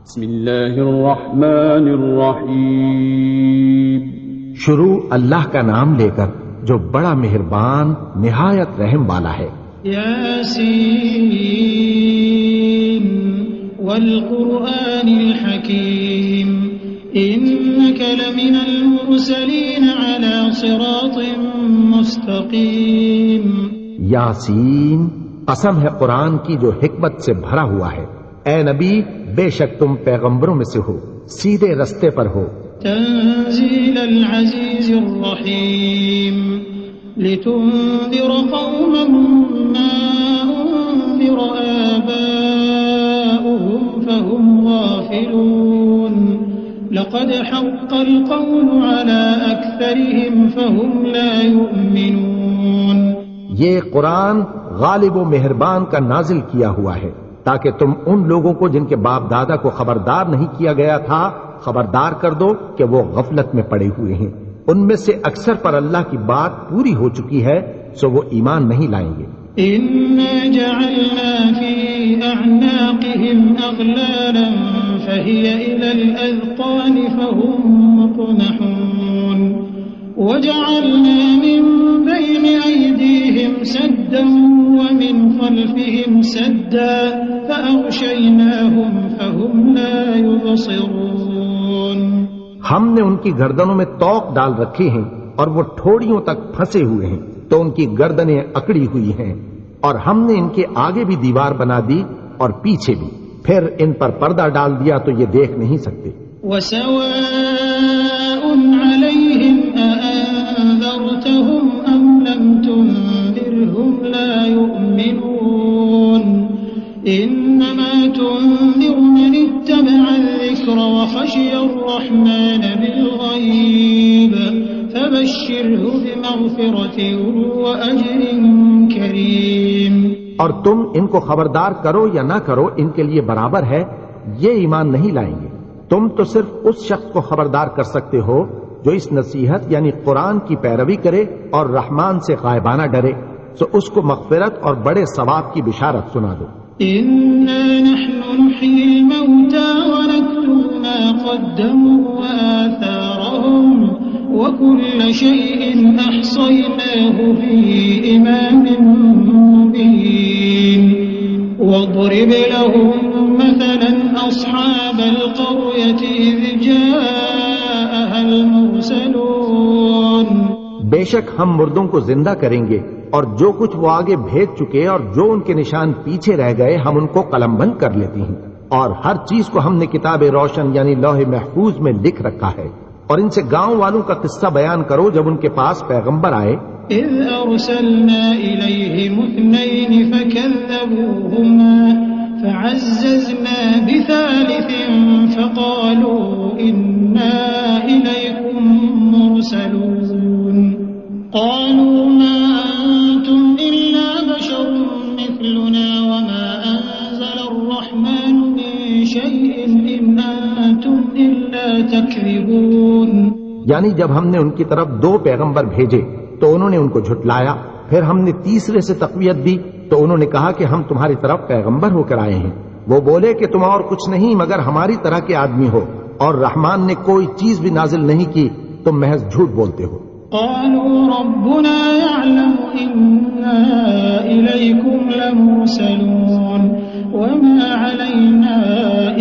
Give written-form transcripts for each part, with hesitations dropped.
بسم اللہ الرحمن الرحیم. شروع اللہ کا نام لے کر جو بڑا مہربان نہایت رحم والا ہے. یاسین والقرآن الحکیم انک لمن المرسلین علی صراط مستقیم. یاسین، قسم ہے قرآن کی جو حکمت سے بھرا ہوا ہے. اے نبی، بے شک تم پیغمبروں میں سے ہو، سیدھے رستے پر ہو. تنزیل العزیز الرحیم لتنذر قوما ما انذر آباؤهم فهم غافلون لقد حق القول على اکثرهم فهم لا يؤمنون. یہ قرآن غالب و مہربان کا نازل کیا ہوا ہے تاکہ تم ان لوگوں کو جن کے باپ دادا کو خبردار نہیں کیا گیا تھا خبردار کر دو کہ وہ غفلت میں پڑے ہوئے ہیں. ان میں سے اکثر پر اللہ کی بات پوری ہو چکی ہے سو وہ ایمان نہیں لائیں گے. اِنَّا جَعَلْنَا فِي أَعْنَاقِهِمْ أَغْلَالًا فَهِيَ إِلَى الْأَذْقَانِ فَهُمْ مُقْمَحُونَ وَجَعَلْنَا مِن بَيْنِ أَيْدِيهِمْ سَدًّا وَمِنْ خَلْفِهِمْ سَدًّا فَأَغْشَيْنَاهُمْ فَهُمْ لَا يُبْصِرُونَ. ہم نے ان کی گردنوں میں طوق ڈال رکھے ہیں اور وہ ٹھوڑیوں تک پھنسے ہوئے ہیں تو ان کی گردنیں اکڑی ہوئی ہیں، اور ہم نے ان کے آگے بھی دیوار بنا دی اور پیچھے بھی، پھر ان پر پردہ ڈال دیا تو یہ دیکھ نہیں سکتے. وَسَوَاءٌ عَلَيْهِمْ أَأَنذَرْتَهُمْ أَمْ لَمْ تُنذِرْهُمْ لَا يُؤْمِنُونَ إِنَّمَا تُنذِرُ مَنِ اتَّبَعَ الذِّكْرَ وَخَشِيَ الرَّحْمَنَ بِالْغَيْبِ فَبَشِّرْهُ بِمَغْفِرَةٍ وَأَجْرٍ كَرِيمٍ. اور تم ان کو خبردار کرو یا نہ کرو ان کے لیے برابر ہے، یہ ایمان نہیں لائیں گے. تم تو صرف اس شخص کو خبردار کر سکتے ہو جو اس نصیحت یعنی قرآن کی پیروی کرے اور رحمان سے غائبانہ ڈرے، سو اس کو مغفرت اور بڑے ثواب کی بشارت سنا دو. إِنَّا نَحْنُ نُحْيِي الْمَوْتَى وَنَكْتُبُ مَا قَدَّمُوا وَآثَارَهُمْ وَكُلَّ شَيْءٍ أَحْصَيْنَاهُ فِي إِمَامٍ مُّبِينٍ. وَاضْرِبْ لَهُم مَّثَلًا أَصْحَابَ الْقَرْيَةِ إِذْ جَاءَهَا الْمُرْسَلُونَ. بے شک ہم مردوں کو زندہ کریں گے اور جو کچھ وہ آگے بھیج چکے اور جو ان کے نشان پیچھے رہ گئے ہم ان کو قلم بند کر لیتے ہیں، اور ہر چیز کو ہم نے کتاب روشن یعنی لوح محفوظ میں لکھ رکھا ہے. اور ان سے گاؤں والوں کا قصہ بیان کرو جب ان کے پاس پیغمبر آئے. إِذْ أَرْسَلْنَا إِلَيْهِمُ اثْنَيْنِ فَكَذَّبُوهُمَا فَعَزَّزْنَا بِثَالِثٍ فَقَالُوا إِنَّا إِلَيْكُمْ مُرْسَلُونَ. قَالُوا مَا أَنْتُمْ إِلَّا بَشَرٌ مِثْلُنَا وَمَا أَنزَلَ الرَّحْمَنُ مِنْ شَيْءٍ إِنْ أَنْتُمْ إِلَّا تَكْذِبُونَ. یعنی جب ہم نے ان کی طرف 2 پیغمبر بھیجے تو انہوں نے ان کو جھٹلایا، پھر ہم نے تیسرے سے تقویت دی تو انہوں نے کہا کہ ہم تمہاری طرف پیغمبر ہو کر آئے ہیں. وہ بولے کہ تم اور کچھ نہیں مگر ہماری طرح کے آدمی ہو، اور رحمان نے کوئی چیز بھی نازل نہیں کی، تم محض جھوٹ بولتے ہو. قالوا ربنا يعلم إنا إليكم لمرسلون وما علينا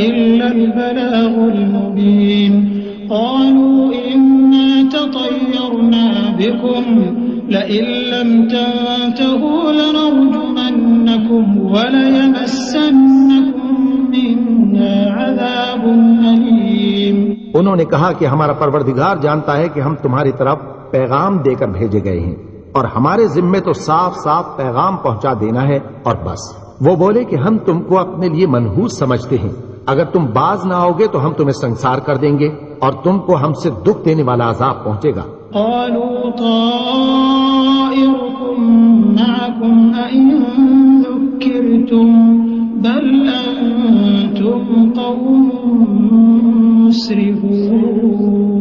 إلا البلاغ المبين. قالوا إنا تطيرنا بكم لئن لم تنتهوا لنرجمنكم وليمسنكم منا عذاب أليم. انہوں نے کہا کہ ہمارا پروردگار جانتا ہے کہ ہم تمہاری طرف پیغام دے کر بھیجے گئے ہیں اور ہمارے ذمے تو صاف صاف پیغام پہنچا دینا ہے اور بس. وہ بولے کہ ہم تم کو اپنے لیے منحوس سمجھتے ہیں، اگر تم باز نہ ہوگے تو ہم تمہیں سنسار کر دیں گے اور تم کو ہم سے دکھ دینے والا عذاب پہنچے گا. قالوا طائركم معكم أئن ذكرتم بل أنتم قوم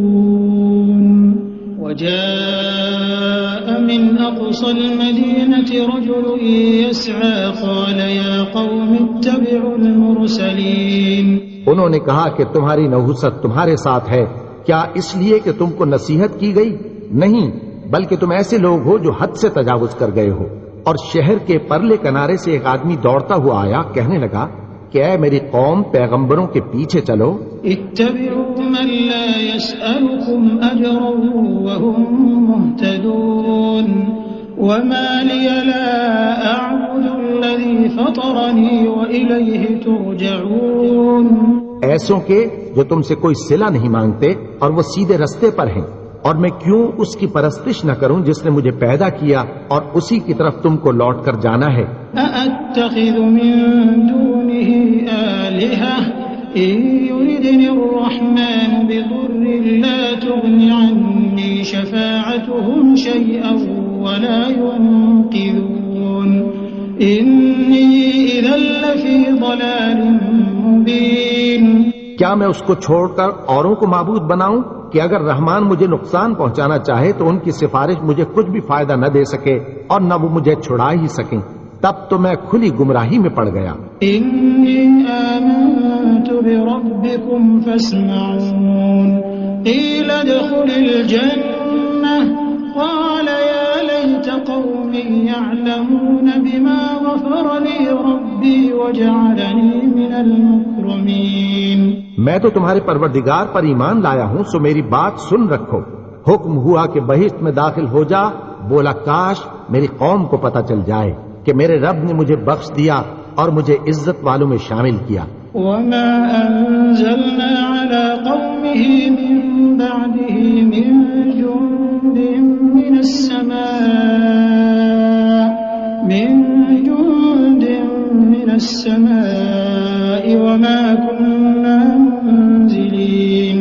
مسرفون. وجاء من أقصى المدينة رجل يسعى قال يا قوم اتبعوا المرسلين. انہوں نے کہا کہ تمہاری نحوست تمہارے ساتھ ہے، کیا اس لیے کہ تم کو نصیحت کی گئی؟ نہیں، بلکہ تم ایسے لوگ ہو جو حد سے تجاوز کر گئے ہو۔ اور شہر کے پرلے کنارے سے ایک آدمی دوڑتا ہوا آیا، کہنے لگا کہ اے میری قوم، پیغمبروں کے پیچھے چلو۔ اتبعوا من لا يسألكم أجرا وهم مهتدون وما لي لا أعبد الذي فطرني وإليه ترجعون۔ ایسوں کے جو تم سے کوئی صلہ نہیں مانگتے اور وہ سیدھے رستے پر ہیں، اور میں کیوں اس کی پرستش نہ کروں جس نے مجھے پیدا کیا اور اسی کی طرف تم کو لوٹ کر جانا ہے۔ أأتخذ من دونه آلهة إن يردني الرحمن بضر لا تغن عني شفاعتهم شيئا ولا ينقذون إني إذا لفي ضلال مبين۔ کیا میں اس کو چھوڑ کر اوروں کو معبود بناؤں کہ اگر رحمان مجھے نقصان پہنچانا چاہے تو ان کی سفارش مجھے کچھ بھی فائدہ نہ دے سکے اور نہ وہ مجھے چھڑا ہی سکیں، تب تو میں کھلی گمراہی میں پڑ گیا۔ إني آمنت بربكم فاسمعون قيل ادخل الجنة قال يا ليت قومي يعلمون بما غفر لي ربي وجعلني من المكرمين۔ میں تو تمہارے پروردگار پر ایمان لایا ہوں، سو میری بات سن رکھو۔ حکم ہوا کہ بہشت میں داخل ہو جا، بولا کاش میری قوم کو پتہ چل جائے کہ میرے رب نے مجھے بخش دیا اور مجھے عزت والوں میں شامل کیا۔ وما أنزلنا على قومه من بعده من جند من السماء وما كنا منزلين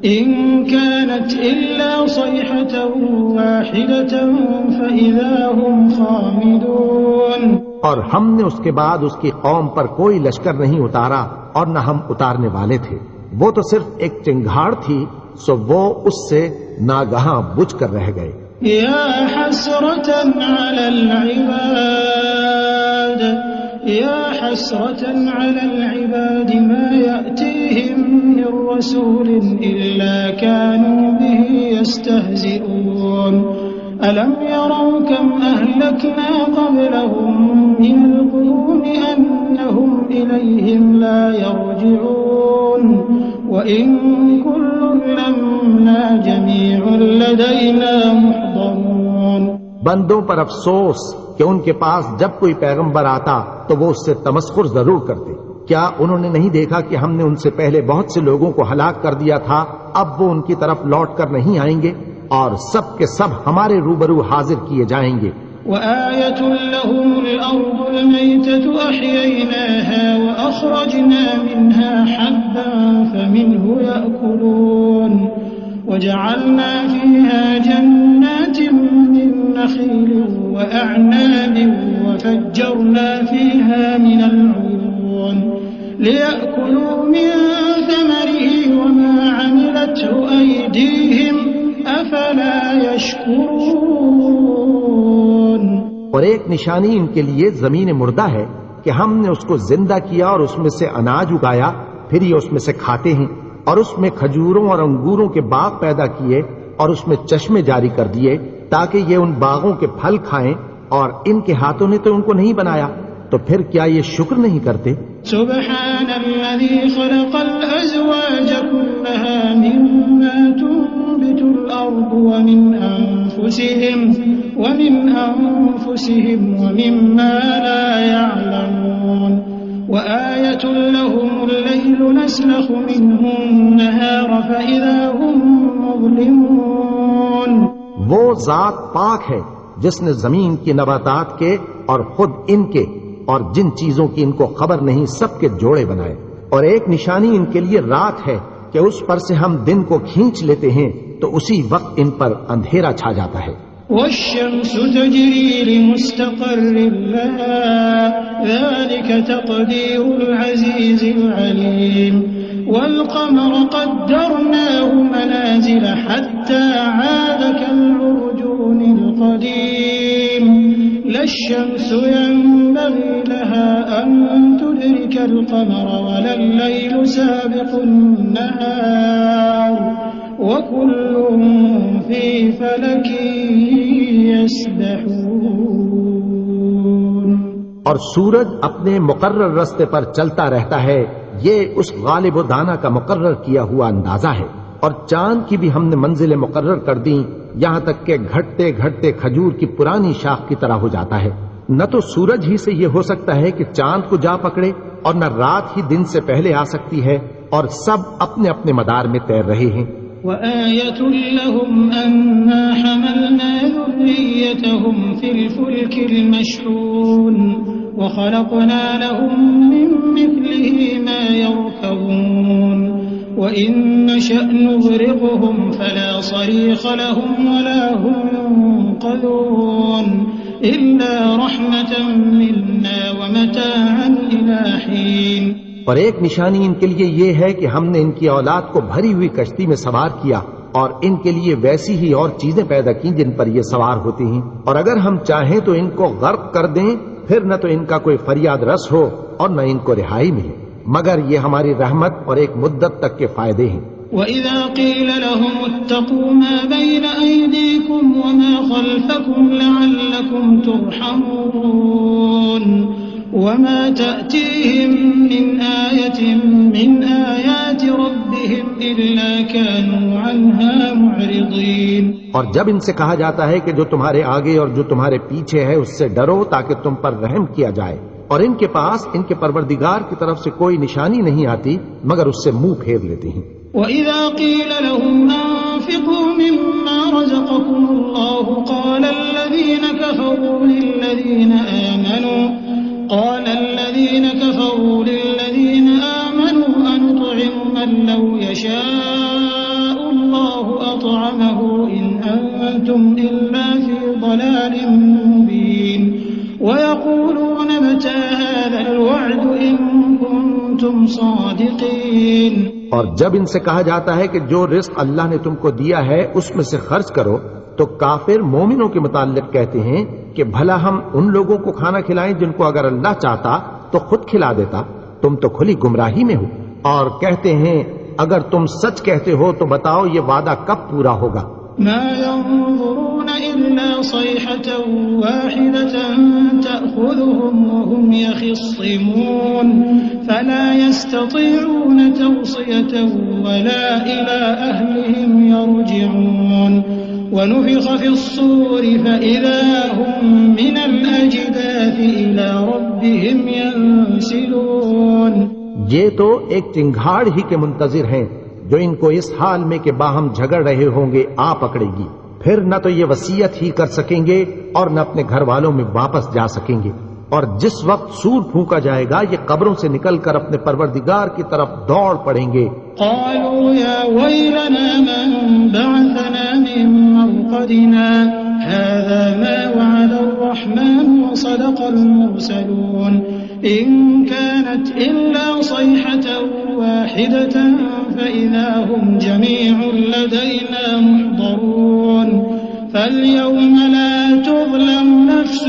إن كانت إلا صيحة واحدة فإذا هم خامدون۔ اور ہم نے اس کے بعد اس کی قوم پر کوئی لشکر نہیں اتارا اور نہ ہم اتارنے والے تھے، وہ تو صرف ایک چنگھاڑ تھی، سو وہ اس سے ناگہاں بجھ کر رہ گئے۔ يا حسرة على العباد ما يأتيهم من رسول إلا كانوا به يستهزئون ألم يروا كم أهلكنا قبلهم من القرون أنهم إليهم لا يرجعون وإن كل لما جميع لدينا محضرون۔ بندوں پر افسوس کہ ان کے پاس جب کوئی پیغمبر آتا تو وہ اس سے تمسخر ضرور کرتے۔ کیا انہوں نے نہیں دیکھا کہ ہم نے ان سے پہلے بہت سے لوگوں کو ہلاک کر دیا تھا، اب وہ ان کی طرف لوٹ کر نہیں آئیں گے اور سب کے سب ہمارے روبرو حاضر کیے جائیں گے۔ وآية لهم الأرض الميتة أحييناها وأخرجنا منها حبا فمنه يأكلون وجعلنا فيها جنات من نخيل وأعناب وفجرنا فيها من العيون ليأكلوا من ثمره وما عملته أيديهم أفلا يشكرون۔ اور ایک نشانی ان کے لیے زمین مردہ ہے کہ ہم نے اس کو زندہ کیا اور اس میں سے اناج اگایا، پھر یہ اس میں سے کھاتے ہیں، اور اس میں کھجوروں اور انگوروں کے باغ پیدا کیے اور اس میں چشمے جاری کر دیے تاکہ یہ ان باغوں کے پھل کھائیں، اور ان کے ہاتھوں نے تو ان کو نہیں بنایا، تو پھر کیا یہ شکر نہیں کرتے؟ سبحان الذي خلق الأزواج كلها مما تنبت الأرض ومن أنفسهم ومما لا يعلمون وآية لهم الليل نسلخ منه النهار فإذا هم مظلمون۔ وہ ذات پاک ہے جس نے زمین کی نباتات کے اور خود ان کے اور جن چیزوں کی ان کو خبر نہیں سب کے جوڑے بنائے، اور ایک نشانی ان کے لیے رات ہے کہ اس پر سے ہم دن کو کھینچ لیتے ہیں تو اسی وقت ان پر اندھیرا چھا جاتا ہے۔ والشمس تجري لمستقر لها ذلك تقدير العزيز العليم والقمر قدرناه منازل حتى عاد كالعرجون القديم لا الشمس ينبغي لها أن تدرك يدرك القمر ولا الليل سابق النهار وكل في فلك يسبحون. اور سورج اپنے مقرر راستے پر چلتا رہتا ہے، یہ اس غالب و دانا کا مقرر کیا ہوا اندازہ ہے. اور چاند کی بھی ہم نے منزلیں مقرر کر دیں، یہاں تک کہ گھٹتے گھٹتے کھجور کی پرانی شاخ کی طرح ہو جاتا ہے. نہ تو سورج ہی سے یہ ہو سکتا ہے کہ چاند کو جا پکڑے، اور نہ رات ہی دن سے پہلے آ سکتی ہے، اور سب اپنے اپنے مدار میں تیر رہے ہیں. وآية لهم أنا حملنا ذريتهم في الفلك المشحون وخلقنا لهم من مثله ما يركبون وإن نشأ نغرقهم فلا صريخ لهم ولا هم ينقذون إلا رحمة منا ومتاعا إلى حين. اور ایک نشانی ان کے لیے یہ ہے کہ ہم نے ان کی اولاد کو بھری ہوئی کشتی میں سوار کیا، اور ان کے لیے ویسی ہی اور چیزیں پیدا کی جن پر یہ سوار ہوتی ہیں. اور اگر ہم چاہیں تو ان کو غرق کر دیں، پھر نہ تو ان کا کوئی فریاد رس ہو اور نہ ان کو رہائی ملے، مگر یہ ہماری رحمت اور ایک مدت تک کے فائدے ہیں. وَإِذَا قِيلَ لَهُمُ اتَّقُوا مَا بَيْنَ أَيْدِيكُمْ وَمَا خَلْفَكُمْ لَعَلَّكُمْ تُرْحَمُونَ وَمَا تَأْتِيهِمْ مِنْ آيَةٍ مِنْ آيَاتِ رَبِّهِمْ إِلَّا كَانُوا عَنْهَا مُعْرِضِينَ. اور جب ان سے کہا جاتا ہے کہ جو تمہارے آگے اور جو تمہارے پیچھے ہے اس سے ڈرو تاکہ تم پر رحم کیا جائے، اور ان کے پاس ان کے پروردگار کی طرف سے کوئی نشانی نہیں آتی مگر اس سے منہ پھیر لیتے ہیں. وَإِذَا قِيلَ لَهُمْ أَنفِقُوا مِمَّا رَزَقَكُمُ اللَّهُ قَالَ الَّذِينَ كَفَرُوا لِلَّذِينَ آمَنُوا أَنُطْعِمُ مَن لَّوْ يَشَاءُ اللَّهُ أَطْعَمَهُ إِنْ أَنتُمْ إِلَّا فِي ضَلَالٍ مُّبِينٍ وَيَقُولُونَ مَتَىٰ هَٰذَا الْوَعْدُ إِن كُنتُمْ صَادِقِينَ. اور جب ان سے کہا جاتا ہے کہ جو رزق اللہ نے تم کو دیا ہے اس میں سے خرچ کرو، تو کافر مومنوں کے متعلق کہتے ہیں کہ بھلا ہم ان لوگوں کو کھانا کھلائیں جن کو اگر اللہ چاہتا تو خود کھلا دیتا، تم تو کھلی گمراہی میں ہو. اور کہتے ہیں اگر تم سچ کہتے ہو تو بتاؤ یہ وعدہ کب پورا ہوگا. ما ينظرون إلا صيحة واحدة تأخذهم وهم يخصمون فلا يستطيعون توصية ولا إلى أهلهم يرجعون ونفخ في الصور فإذا هم من الأجداث إلى ربهم ينسلون. یہ تو ایک چنگھاڑ ہی کے منتظر ہیں جو ان کو اس حال میں کہ باہم جھگڑ رہے ہوں گے آ پکڑے گی، پھر نہ تو یہ وصیت ہی کر سکیں گے اور نہ اپنے گھر والوں میں واپس جا سکیں گے. اور جس وقت سور پھونکا جائے گا یہ قبروں سے نکل کر اپنے پروردگار کی طرف دوڑ پڑیں گے. قالوا يا ويلنا من بعثنا من مرقدنا هذا ما وعد الرحمن وصدق المرسلون إن كانت إلا صيحة واحدة فإذا هم جميع لدينا محضرون فاليوم لا تظلم نفس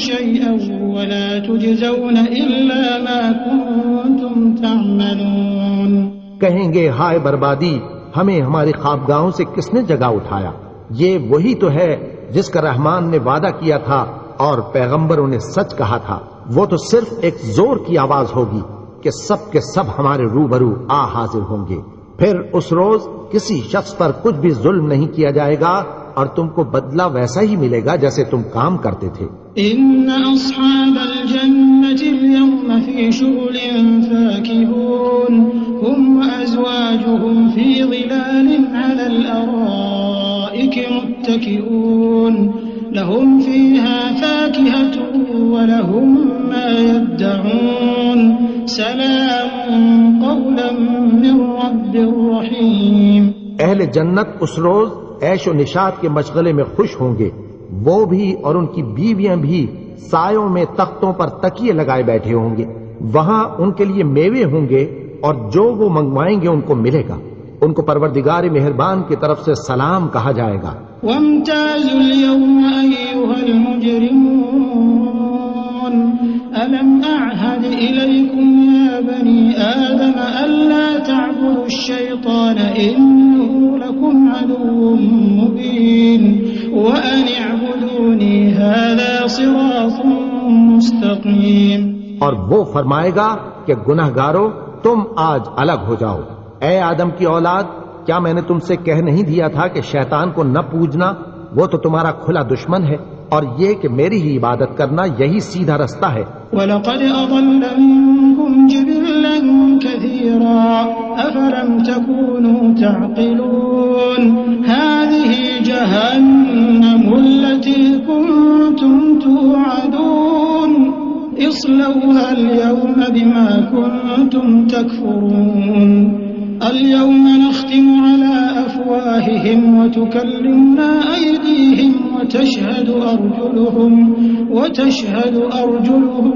شيئا ولا تجزون إلا ما كنتم تعملون. کہیں گے ہائے بربادی، ہمیں ہماری خوابگاہوں سے کس نے جگا اٹھایا؟ یہ وہی تو ہے جس کا رحمان نے وعدہ کیا تھا اور پیغمبروں نے سچ کہا تھا. وہ تو صرف ایک زور کی آواز ہوگی کہ سب کے سب ہمارے روبرو آ حاضر ہوں گے. پھر اس روز کسی شخص پر کچھ بھی ظلم نہیں کیا جائے گا اور تم کو بدلہ ویسا ہی ملے گا جیسے تم کام کرتے تھے. إن أصحاب الجنة اليوم في شغل فاكهون هم وأزواجهم في ظلال على الأرائك متكئون لهم فيها فاكهة ولهم ما يدعون سلام قولا من رب رحيم. اہل جنت اس روز عیش و نشاط کے مشغلے میں خوش ہوں گے، وہ بھی اور ان کی بیویاں بھی سایوں میں تختوں پر تکیے لگائے بیٹھے ہوں گے. وہاں ان کے لیے میوے ہوں گے اور جو وہ منگوائیں گے ان کو ملے گا. ان کو پروردگار مہربان کی طرف سے سلام کہا جائے گا. وامتازوا اليوم أيها أيها المجرمون ألم أعهد إليكم يا بني آدم ألا تعبدوا الشيطان إنه لكم عدو مبين وأن اعبدوني هذا صراط مستقيم. اور وہ فرمائے گا کہ گنہگارو تم آج الگ ہو جاؤ. اے آدم کی اولاد، کیا میں نے تم سے کہہ نہیں دیا تھا کہ شیطان کو نہ پوجنا؟ وہ تو تمہارا کھلا دشمن ہے، اور یہ کہ میری ہی عبادت کرنا یہی سیدھا رستہ ہے. وَلَقَدْ أَضَلَّ مِنكُمْ جِبِلًّا كَثِيرًا أَفَلَمْ تَكُونُوا تَعْقِلُونَ هَذِهِ جَهَنَّمُ الَّتِي كُنتُمْ تُوعَدُونَ اصْلَوْهَا الْيَوْمَ بِمَا كُنتُمْ تَكْفُرُونَ اليوم نختم على أفواههم وتكلمنا أيديهم وتشهد أرجلهم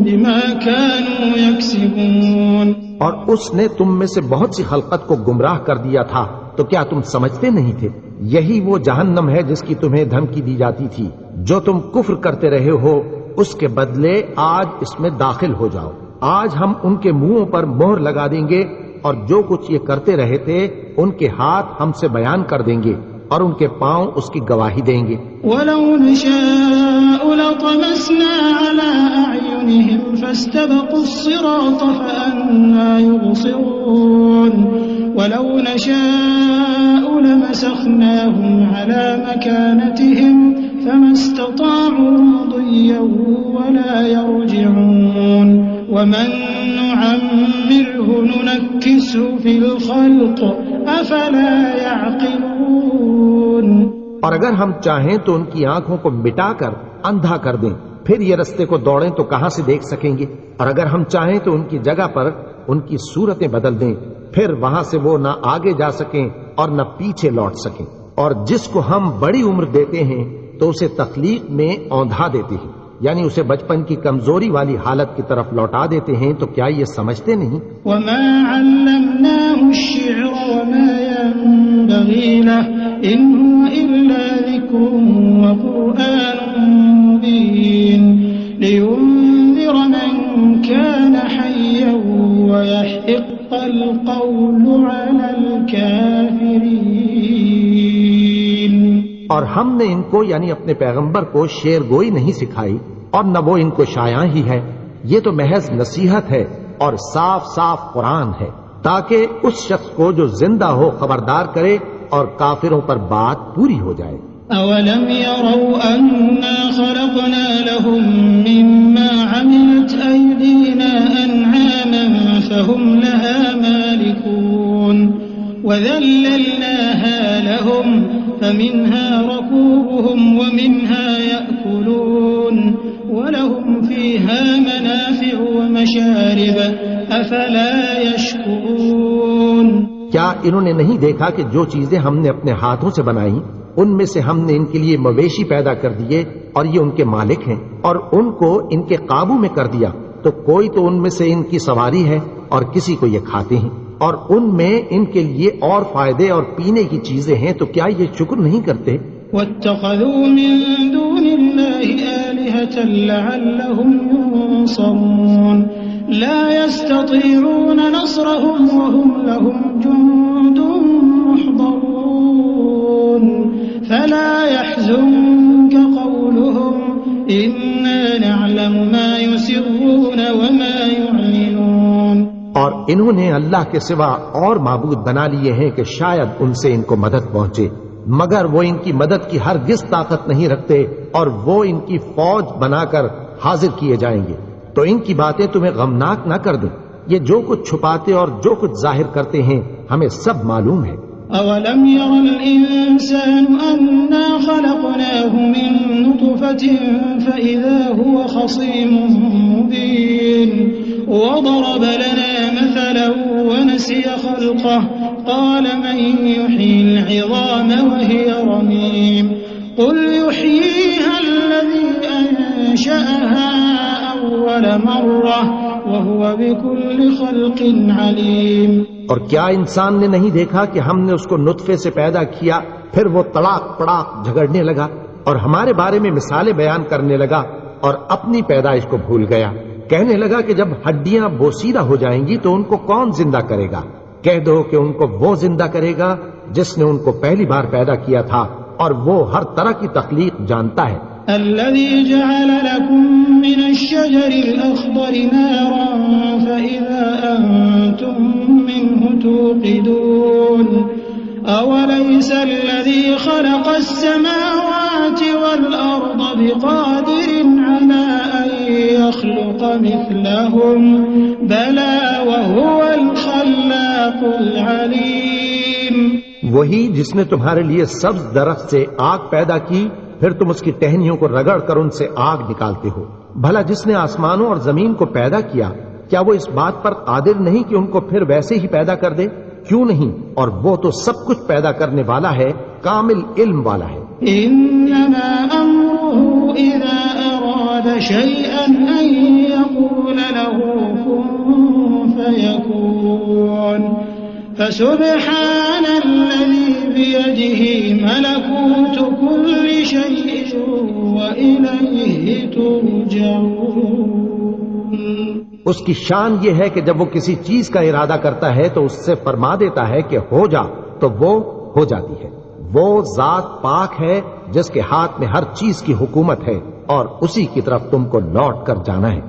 بما كانوا يكسبون. اور اس نے تم میں سے بہت سی خلقت کو گمراہ کر دیا تھا، تو کیا تم سمجھتے نہیں تھے؟ یہی وہ جہنم ہے جس کی تمہیں دھمکی دی جاتی تھی. جو تم کفر کرتے رہے ہو اس کے بدلے آج اس میں داخل ہو جاؤ. آج ہم ان کے منہوں پر مہر لگا دیں گے، اور جو کچھ یہ کرتے رہے تھے ان کے ہاتھ ہم سے بیان کر دیں گے اور ان کے پاؤں اس کی گواہی دیں گے. وَلَوْ نَشَاءُ لَطَمَسْنَا عَلَىٰ أَعْيُنِهِمْ فَاسْتَبَقُوا الصِّرَاطَ فَأَنَّىٰ يُبْصِرُونَ وَلَوْ نَشَاءُ لَمَسَخْنَاهُمْ عَلَىٰ مَكَانَتِهِمْ فَمَا اسْتَطَاعُوا مُضِيًّا وَلَا يَرْجِعُونَ وَمَن نُّعَمِّرْهُ نُنَكِّسْهُ فِي الْخَلْقِ أَفَلَا يَعْقِلُونَ. اور اگر ہم چاہیں تو ان کی آنکھوں کو مٹا کر اندھا کر دیں، پھر یہ رستے کو دوڑیں تو کہاں سے دیکھ سکیں گے؟ اور اگر ہم چاہیں تو ان کی جگہ پر ان کی صورتیں بدل دیں، پھر وہاں سے وہ نہ آگے جا سکیں اور نہ پیچھے لوٹ سکیں. اور جس کو ہم بڑی عمر دیتے ہیں تو اسے تخلیق میں اوندھا دیتے ہیں، یعنی اسے بچپن کی کمزوری والی حالت کی طرف لوٹا دیتے ہیں. تو کیا یہ سمجھتے نہیں؟ وَمَا عَلَّمْنَاهُ الشِّعْرَ وَمَا يَنبَغِي لَهُ إِنْ هُوَ إِلَّا ذِكْرٌ وَقُرْآنٌ مُّبِينٌ لِيُنذِرَ مَن كَانَ حَيًّا وَيَحِقَّ الْقَوْلُ عَلَى الْكَافِرِينَ. اور ہم نے ان کو یعنی اپنے پیغمبر کو شعر گوئی نہیں سکھائی، اور نہ وہ ان کو شایع ہی ہے. یہ تو محض نصیحت ہے اور صاف صاف قرآن ہے، تاکہ اس شخص کو جو زندہ ہو خبردار کرے اور کافروں پر بات پوری ہو جائے. أَوَلَمْ يَرَوْا أَنَّا خَلَقْنَا لَهُم مِّمَّا عَمِلَتْ أَيْدِينَا أَنْعَامًا فَهُمْ لَهَا مَالِكُونَ وَذَلَّلْنَاهَا لَهُمْ فَمِنْهَا رَكُوبُهُمْ وَمِنْهَا يَأْكُلُونَ وَلَهُمْ فِيهَا مَنَافِعُ وَمَشَارِبُ أَفَلَا يَشْكُرُونَ. کیا انہوں نے نہیں دیکھا کہ جو چیزیں ہم نے اپنے ہاتھوں سے بنائی ان میں سے ہم نے ان کے لیے مویشی پیدا کر دیے اور یہ ان کے مالک ہیں، اور ان کو ان کے قابو میں کر دیا، تو کوئی تو ان میں سے ان کی سواری ہے اور کسی کو یہ کھاتے ہیں، اور ان میں ان کے لیے اور فائدے اور پینے کی چیزیں ہیں. تو کیا یہ شکر نہیں کرتے؟ وَاتَّخَذُوا مِن دُونِ اللَّهِ آلِهَةً لَعَلَّهُمْ يُنصَرُونَ لَا يَسْتَطِيعُونَ نَصْرَهُمْ وَهُمْ لَهُمْ جُندٌ مُّحْضَرُونَ فَلَا يَحْزُنكَ قَوْلُهُمْ إِنَّا نَعْلَمُ مَا يُسِرُّونَ وَمَا يُعْلِنُونَ. اور انہوں نے اللہ کے سوا اور معبود بنا لیے ہیں کہ شاید ان سے ان کو مدد پہنچے، مگر وہ ان کی مدد کی ہرگز طاقت نہیں رکھتے، اور وہ ان کی فوج بنا کر حاضر کیے جائیں گے. تو ان کی باتیں تمہیں غمناک نہ کر دیں. یہ جو کچھ چھپاتے اور جو کچھ ظاہر کرتے ہیں ہمیں سب معلوم ہے. أَوَلَمْ يَرَ الْإِنسَانُ أَنَّا خَلَقْنَاهُ مِن نُّطْفَةٍ فَإِذَا هُوَ خَصِيمٌ مُّبِينٌ وَضَرَبَ لَنَا مَثَلًا وَنَسِيَ خَلْقَهُ قَالَ مَن يُحْيِي الْعِظَامَ وَهِيَ رَمِيمٌ قُلْ يُحْيِيهَا الَّذِي أَنشَأَهَا أَوَّلَ مَرَّةٍ وَهُوَ بِكُلِّ خَلْقٍ عَلِيمٌ. اور کیا انسان نے نہیں دیکھا کہ ہم نے اس کو نطفے سے پیدا کیا، پھر وہ تڑاک پڑاک جھگڑنے لگا، اور ہمارے بارے میں مثالیں بیان کرنے لگا اور اپنی پیدائش کو بھول گیا. کہنے لگا کہ جب ہڈیاں بوسیدہ ہو جائیں گی تو ان کو کون زندہ کرے گا؟ کہہ دو کہ ان کو وہ زندہ کرے گا جس نے ان کو پہلی بار پیدا کیا تھا، اور وہ ہر طرح کی تخلیق جانتا ہے. الذي جعل لكم من الشجر الأخضر نارا فإذا أنتم منه توقدون أوليس الذي خلق السماوات والأرض بقادر على أن يخلق مثلهم بلى وهو الخلاق العليم. وہی جس نے تمہارے لیے سبز درخت سے آگ پیدا کی، پھر تم اس کی ٹہنیوں کو رگڑ کر ان سے آگ نکالتے ہو. بھلا جس نے آسمانوں اور زمین کو پیدا کیا، کیا وہ اس بات پر قادر نہیں کہ ان کو پھر ویسے ہی پیدا کر دے؟ کیوں نہیں؟ اور وہ تو سب کچھ پیدا کرنے والا ہے، کامل علم والا ہے. إنما أمره إذا أراد شيئا أن يقول له كن فيكون فسبحان الذي بيده ملكوت كل شيء وإليه ترجعون. اس کی شان یہ ہے کہ جب وہ کسی چیز کا ارادہ کرتا ہے تو اس سے فرما دیتا ہے کہ ہو جا، تو وہ ہو جاتی ہے. وہ ذات پاک ہے جس کے ہاتھ میں ہر چیز کی حکومت ہے، اور اسی کی طرف تم کو لوٹ کر جانا ہے.